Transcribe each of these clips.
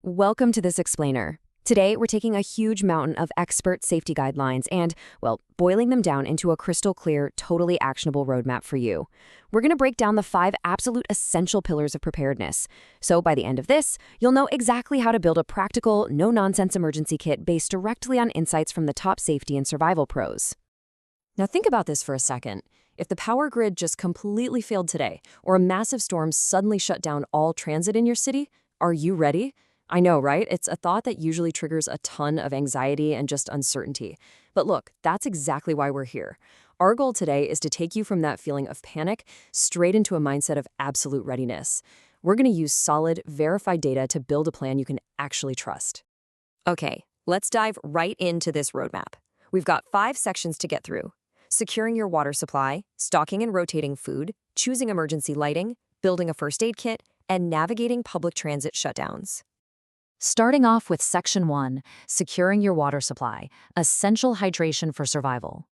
Welcome to this explainer. Today, we're taking a huge mountain of expert safety guidelines and, well, boiling them down into a crystal clear, totally actionable roadmap for you. We're going to break down the 5 absolute essential pillars of preparedness. So by the end of this, you'll know exactly how to build a practical, no-nonsense emergency kit based directly on insights from the top safety and survival pros. Now think about this for a second. If the power grid just completely failed today, or a massive storm suddenly shut down all transit in your city, are you ready? I know, right? It's a thought that usually triggers a ton of anxiety and just uncertainty. But look, that's exactly why we're here. Our goal today is to take you from that feeling of panic straight into a mindset of absolute readiness. We're going to use solid, verified data to build a plan you can actually trust. Okay, let's dive right into this roadmap. We've got 5 sections to get through: securing your water supply, stocking and rotating food, choosing emergency lighting, building a first aid kit, and navigating public transit shutdowns. Starting off with Section 1, securing your water supply, essential hydration for survival.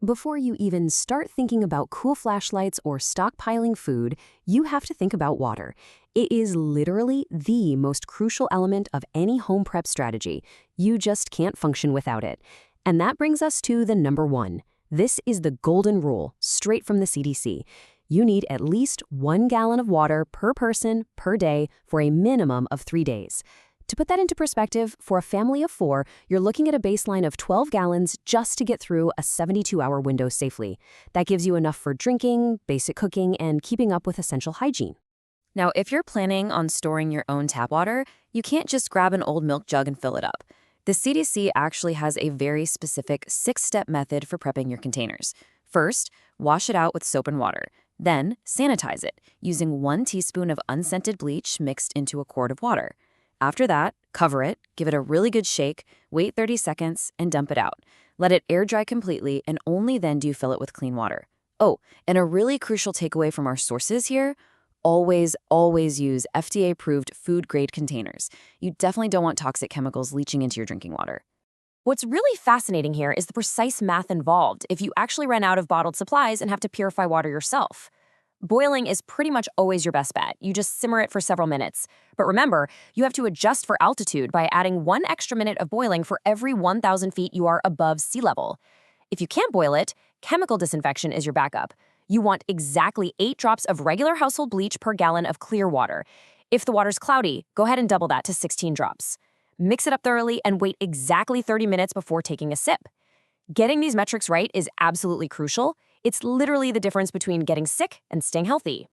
Before you even start thinking about cool flashlights or stockpiling food, you have to think about water. It is literally the most crucial element of any home prep strategy. You just can't function without it. And that brings us to the number 1. This is the golden rule, straight from the CDC. You need at least 1 gallon of water per person per day for a minimum of 3 days. To put that into perspective, for a family of 4, you're looking at a baseline of 12 gallons just to get through a 72-hour window safely. That gives you enough for drinking, basic cooking, and keeping up with essential hygiene. Now, if you're planning on storing your own tap water, you can't just grab an old milk jug and fill it up. The CDC actually has a very specific 6-step method for prepping your containers. First, wash it out with soap and water. Then, sanitize it, using 1 teaspoon of unscented bleach mixed into a quart of water. After that, cover it, give it a really good shake, wait 30 seconds, and dump it out. Let it air dry completely, and only then do you fill it with clean water. Oh, and a really crucial takeaway from our sources here: always use FDA-approved food-grade containers. You definitely don't want toxic chemicals leaching into your drinking water. What's really fascinating here is the precise math involved if you actually run out of bottled supplies and have to purify water yourself. Boiling is pretty much always your best bet. You just simmer it for several minutes. But remember, you have to adjust for altitude by adding 1 extra minute of boiling for every 1,000 feet you are above sea level. If you can't boil it, chemical disinfection is your backup. You want exactly 8 drops of regular household bleach per gallon of clear water. If the water's cloudy, go ahead and double that to 16 drops. Mix it up thoroughly and wait exactly 30 minutes before taking a sip. Getting these metrics right is absolutely crucial. It's literally the difference between getting sick and staying healthy.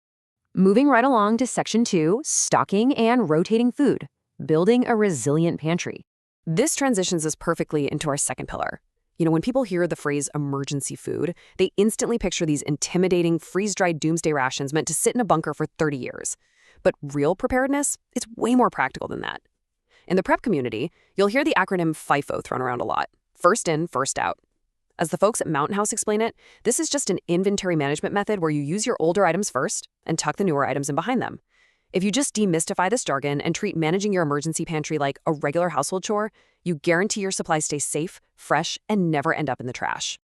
Moving right along to Section 2, stocking and rotating food, building a resilient pantry. This transitions us perfectly into our second pillar. When people hear the phrase emergency food, they instantly picture these intimidating, freeze-dried doomsday rations meant to sit in a bunker for 30 years. But real preparedness, it's way more practical than that. In the prep community, you'll hear the acronym FIFO thrown around a lot: first in, first out. As the folks at Mountain House explain it, this is just an inventory management method where you use your older items first and tuck the newer items in behind them. If you just demystify this jargon and treat managing your emergency pantry like a regular household chore, you guarantee your supplies stay safe, fresh, and never end up in the trash.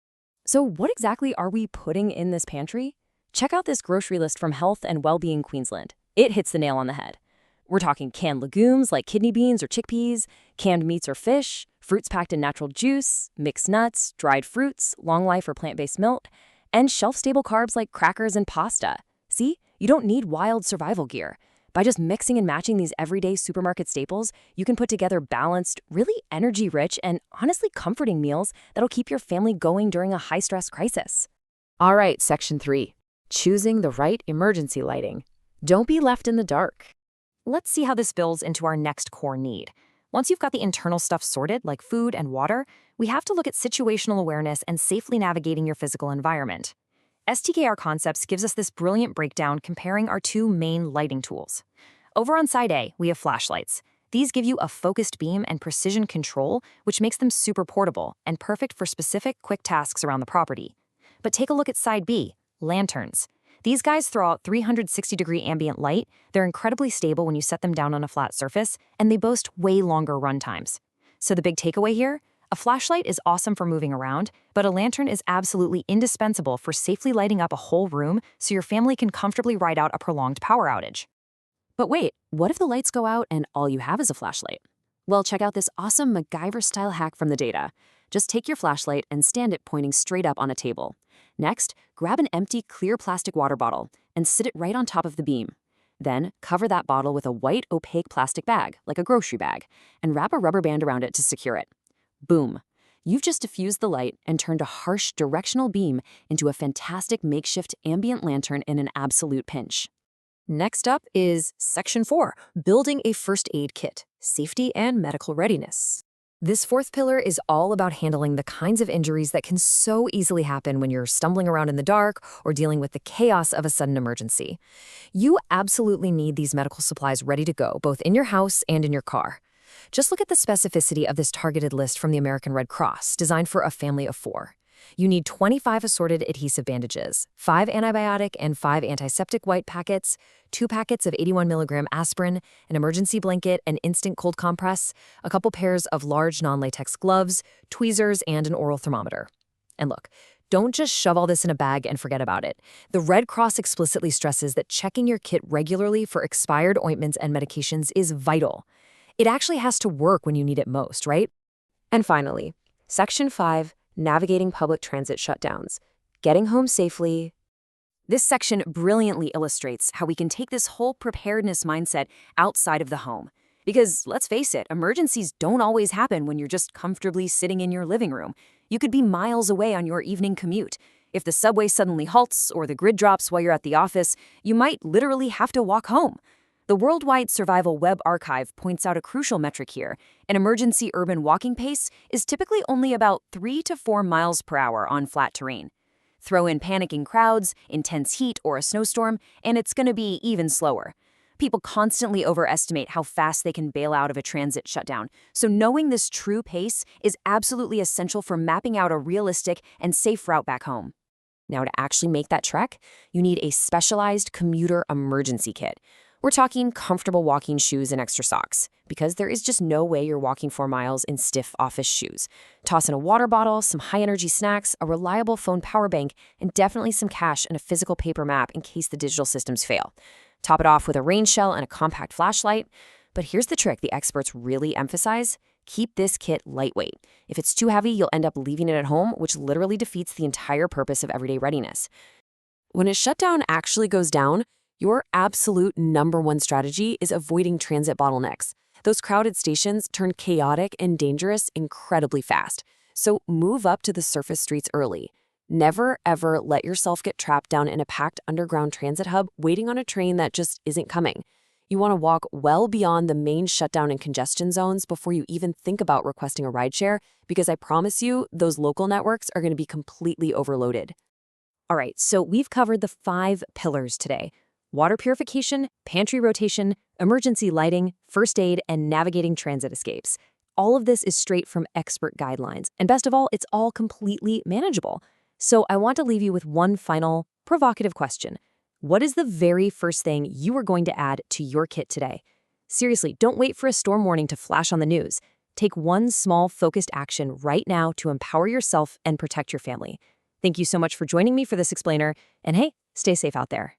So what exactly are we putting in this pantry? Check out this grocery list from Health and Wellbeing Queensland. It hits the nail on the head. We're talking canned legumes like kidney beans or chickpeas, canned meats or fish, fruits packed in natural juice, mixed nuts, dried fruits, long life or plant-based milk, and shelf-stable carbs like crackers and pasta. See, you don't need wild survival gear. By just mixing and matching these everyday supermarket staples, you can put together balanced, really energy-rich, and honestly comforting meals that'll keep your family going during a high-stress crisis. All right, Section 3, choosing the right emergency lighting. Don't be left in the dark. Let's see how this builds into our next core need. Once you've got the internal stuff sorted, like food and water, we have to look at situational awareness and safely navigating your physical environment. STKR Concepts gives us this brilliant breakdown comparing our 2 main lighting tools. Over on side A, we have flashlights. These give you a focused beam and precision control, which makes them super portable and perfect for specific, quick tasks around the property. But take a look at side B, lanterns. These guys throw out 360-degree ambient light, they're incredibly stable when you set them down on a flat surface, and they boast way longer run times. So the big takeaway here? A flashlight is awesome for moving around, but a lantern is absolutely indispensable for safely lighting up a whole room so your family can comfortably ride out a prolonged power outage. But wait, what if the lights go out and all you have is a flashlight? Well, check out this awesome MacGyver-style hack from the data. Just take your flashlight and stand it pointing straight up on a table. Next, grab an empty clear plastic water bottle and sit it right on top of the beam. Then, cover that bottle with a white opaque plastic bag, like a grocery bag, and wrap a rubber band around it to secure it. Boom. You've just diffused the light and turned a harsh directional beam into a fantastic makeshift ambient lantern in an absolute pinch. Next up is Section 4, Building a First Aid Kit, Safety and Medical Readiness. This fourth pillar is all about handling the kinds of injuries that can so easily happen when you're stumbling around in the dark or dealing with the chaos of a sudden emergency. You absolutely need these medical supplies ready to go, both in your house and in your car. Just look at the specificity of this targeted list from the American Red Cross, designed for a family of 4. You need 25 assorted adhesive bandages, 5 antibiotic and 5 antiseptic white packets, 2 packets of 81 milligram aspirin, an emergency blanket, an instant cold compress, a couple pairs of large non-latex gloves, tweezers, and an oral thermometer. And look, don't just shove all this in a bag and forget about it. The Red Cross explicitly stresses that checking your kit regularly for expired ointments and medications is vital. It actually has to work when you need it most, right? And finally, Section 5, Navigating Public Transit Shutdowns, Getting Home Safely. This section brilliantly illustrates how we can take this whole preparedness mindset outside of the home. Because, let's face it, emergencies don't always happen when you're just comfortably sitting in your living room. You could be miles away on your evening commute. If the subway suddenly halts or the grid drops while you're at the office, you might literally have to walk home. The Worldwide Survival Web Archive points out a crucial metric here. An emergency urban walking pace is typically only about 3 to 4 miles per hour on flat terrain. Throw in panicking crowds, intense heat, or a snowstorm, and it's going to be even slower. People constantly overestimate how fast they can bail out of a transit shutdown, so knowing this true pace is absolutely essential for mapping out a realistic and safe route back home. Now, to actually make that trek, you need a specialized commuter emergency kit. We're talking comfortable walking shoes and extra socks, because there is just no way you're walking 4 miles in stiff office shoes. Toss in a water bottle, some high-energy snacks, a reliable phone power bank, and definitely some cash and a physical paper map in case the digital systems fail. Top it off with a rain shell and a compact flashlight. But here's the trick the experts really emphasize. Keep this kit lightweight. If it's too heavy, you'll end up leaving it at home, which literally defeats the entire purpose of everyday readiness. When a shutdown actually goes down, your absolute #1 strategy is avoiding transit bottlenecks. Those crowded stations turn chaotic and dangerous incredibly fast. So move up to the surface streets early. Never, ever let yourself get trapped down in a packed underground transit hub waiting on a train that just isn't coming. You want to walk well beyond the main shutdown and congestion zones before you even think about requesting a rideshare, because I promise you, those local networks are going to be completely overloaded. All right, so we've covered the 5 pillars today: water purification, pantry rotation, emergency lighting, first aid, and navigating transit escapes. All of this is straight from expert guidelines. And best of all, it's all completely manageable. So I want to leave you with one final provocative question. What is the very first thing you are going to add to your kit today? Seriously, don't wait for a storm warning to flash on the news. Take one small, focused action right now to empower yourself and protect your family. Thank you so much for joining me for this explainer. And hey, stay safe out there.